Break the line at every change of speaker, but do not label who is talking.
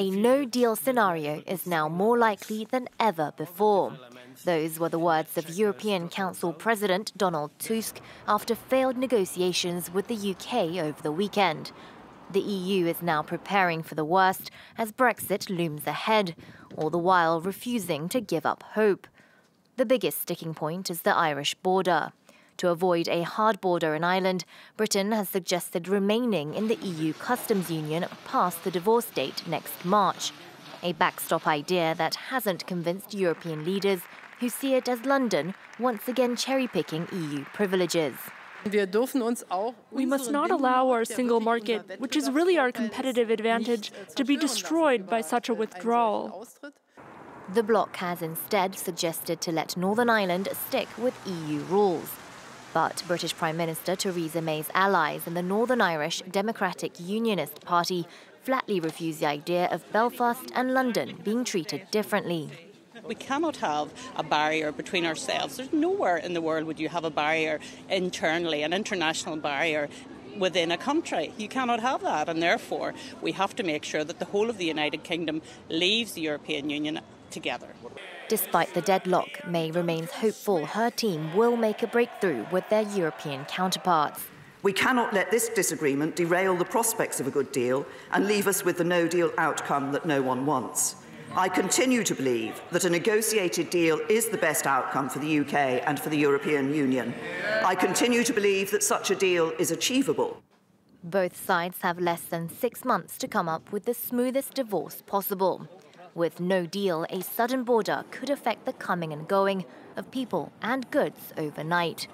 A no-deal scenario is now more likely than ever before. Those were the words of European Council President Donald Tusk after failed negotiations with the UK over the weekend. The EU is now preparing for the worst as Brexit looms ahead, all the while refusing to give up hope. The biggest sticking point is the Irish border. To avoid a hard border in Ireland, Britain has suggested remaining in the EU customs union past the divorce date next March, a backstop idea that hasn't convinced European leaders who see it as London once again cherry-picking EU privileges.
We must not allow our single market, which is really our competitive advantage, to be destroyed by such a withdrawal.
The bloc has instead suggested to let Northern Ireland stick with EU rules. But British Prime Minister Theresa May's allies in the Northern Irish Democratic Unionist Party flatly refuse the idea of Belfast and London being treated differently.
We cannot have a barrier between ourselves. There's nowhere in the world would you have a barrier internally, an international barrier within a country. You cannot have that, and therefore we have to make sure that the whole of the United Kingdom leaves the European Union together.
Despite the deadlock, May remains hopeful her team will make a breakthrough with their European counterparts.
We cannot let this disagreement derail the prospects of a good deal and leave us with the no-deal outcome that no one wants. I continue to believe that a negotiated deal is the best outcome for the UK and for the European Union. I continue to believe that such a deal is achievable.
Both sides have less than 6 months to come up with the smoothest divorce possible. With no deal, a sudden border could affect the coming and going of people and goods overnight.